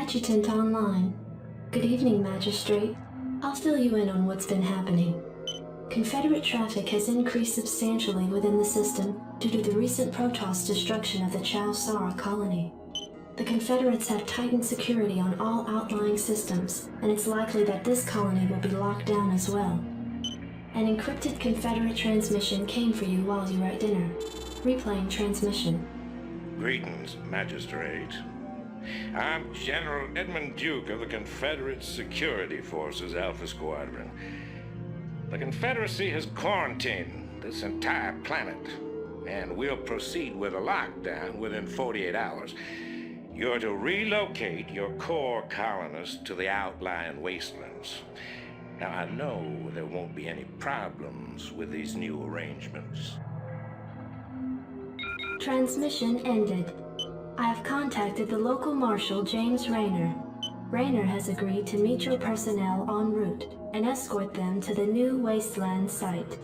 Adjutant online. Good evening, Magistrate. I'll fill you in on what's been happening. Confederate traffic has increased substantially within the system due to the recent Protoss destruction of the Chow Sara colony. The Confederates have tightened security on all outlying systems, and it's likely that this colony will be locked down as well. An encrypted Confederate transmission came for you while you were at dinner. Replaying transmission. Greetings, Magistrate. I'm General Edmund Duke of the Confederate Security Forces Alpha Squadron. The Confederacy has quarantined this entire planet, and we'll proceed with a lockdown within 48 hours. You're to relocate your core colonists to the outlying wastelands. Now, I know there won't be any problems with these new arrangements. Transmission ended. I have contacted the local marshal, James Rayner. Rayner has agreed to meet your personnel en route and escort them to the new Wasteland site.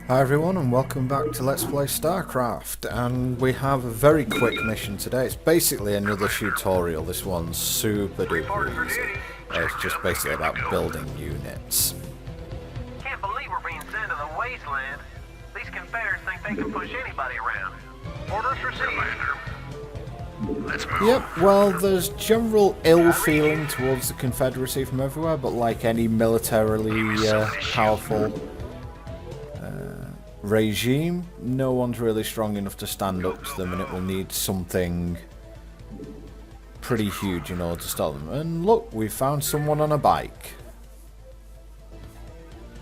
Hi everyone and welcome back to Let's Play Starcraft, and we have a very quick mission today. It's basically another tutorial. This one's super duper easy. It's just basically about building units. Can't believe we're being sent to the Wasteland. These Confederates think they can push anybody around. Orders received. Let's move. Yep, well, there's general ill feeling towards the Confederacy from everywhere, but like any militarily powerful regime, no one's really strong enough to stand up to them, and it will need something pretty huge in order to stop them. And look, we found someone on a bike.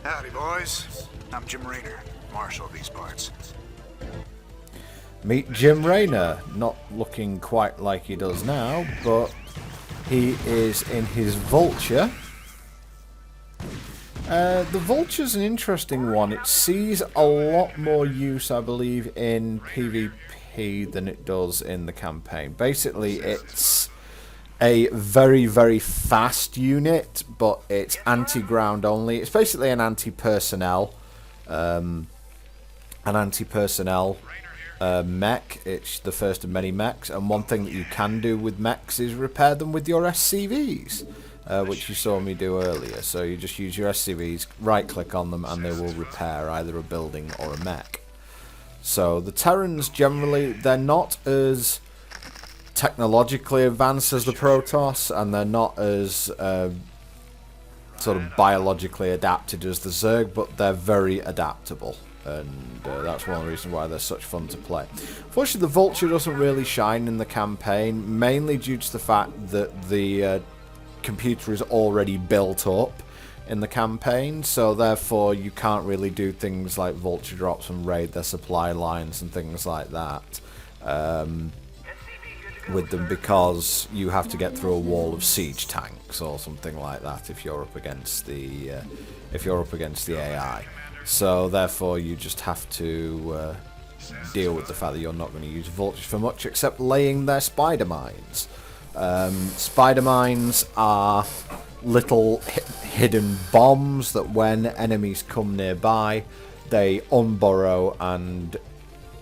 Howdy, boys. I'm Jim Rayner, Marshal of these parts. Meet Jim Rayner, not looking quite like he does now, but he is in his Vulture. The Vulture's an interesting one. It sees a lot more use, I believe, in PvP than it does in the campaign. Basically, it's a very, very fast unit, but it's anti-ground only. It's basically an anti-personnel, mech. It's the first of many mechs, and one thing that you can do with mechs is repair them with your SCVs. Which you saw me do earlier. So you just use your SCVs, right click on them, and they will repair either a building or a mech. So the Terrans generally, they're not as technologically advanced as the Protoss, and they're not as sort of biologically adapted as the Zerg, but they're very adaptable. And that's one of the reasons why they're such fun to play. Unfortunately, the Vulture doesn't really shine in the campaign, mainly due to the fact that the computer is already built up in the campaign, so therefore you can't really do things like Vulture drops and raid their supply lines and things like that with them, because you have to get through a wall of siege tanks or something like that if you're up against the AI. So therefore you just have to deal with the fact that you're not going to use Vultures for much except laying their spider mines. Spider mines are little hidden bombs that when enemies come nearby, they unburrow and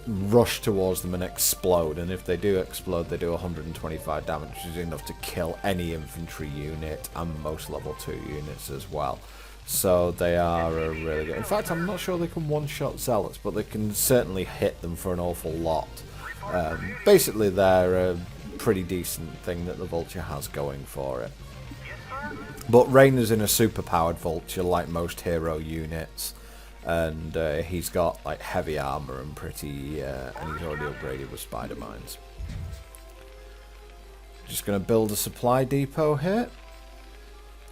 rush towards them and explode. And if they do explode, they do 125 damage, which is enough to kill any infantry unit and most level 2 units as well. So they are really good. In fact, I'm not sure they can one-shot zealots, but they can certainly hit them for an awful lot. Basically, they're a pretty decent thing that the Vulture has going for it. But Rayner's in a super-powered Vulture, like most hero units, and he's got like heavy armor and and he's already upgraded with spider mines. Just going to build a supply depot here,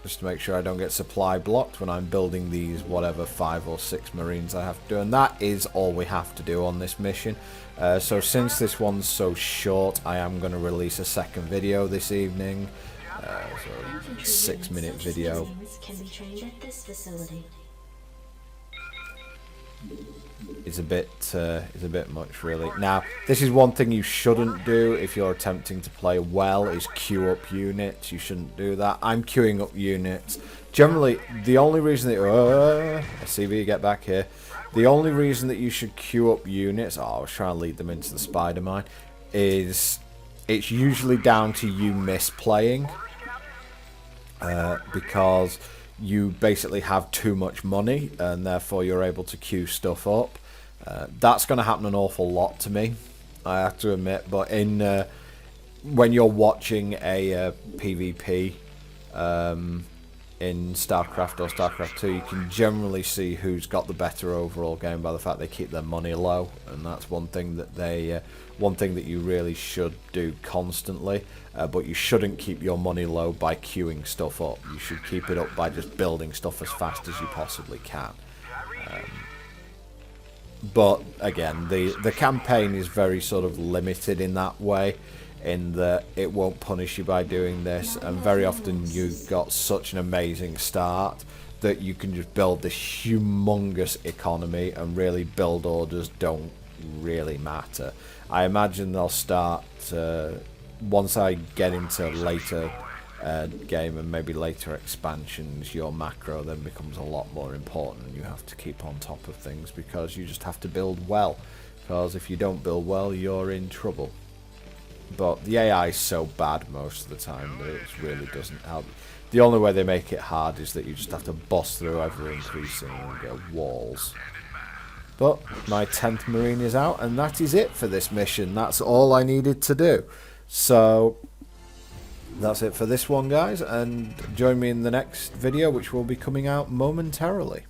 just to make sure I don't get supply blocked when I'm building these whatever 5 or 6 Marines I have to do, and that is all we have to do on this mission. So since this one's so short, I am going to release a second video this evening, so 6-minute video. It's a bit much, really. Now, this is one thing you shouldn't do if you're attempting to play well, is queue up units. You shouldn't do that. I'm queuing up units. Generally, the only reason that SCV, get back here. The only reason that you should queue up units, I was trying to lead them into the spider mine, is it's usually down to you misplaying, because you basically have too much money and therefore you're able to queue stuff up. That's going to happen an awful lot to me, I have to admit. But in when you're watching a PvP in Starcraft or Starcraft 2, you can generally see who's got the better overall game by the fact they keep their money low, and that's one thing that one thing that you really should do constantly. But you shouldn't keep your money low by queuing stuff up. You should keep it up by just building stuff as fast as you possibly can. But again, the campaign is very sort of limited in that way, in that it won't punish you by doing this, and very often you've got such an amazing start that you can just build this humongous economy, and really build orders don't really matter. I imagine they'll start once I get into later game and maybe later expansions, your macro then becomes a lot more important, and you have to keep on top of things because you just have to build well, because if you don't build well, you're in trouble. But the AI is so bad most of the time that it really doesn't help. The only way they make it hard is that you just have to bust through ever-increasing walls. But my 10th Marine is out, and that is it for this mission. That's all I needed to do. So that's it for this one, guys, and join me in the next video, which will be coming out momentarily.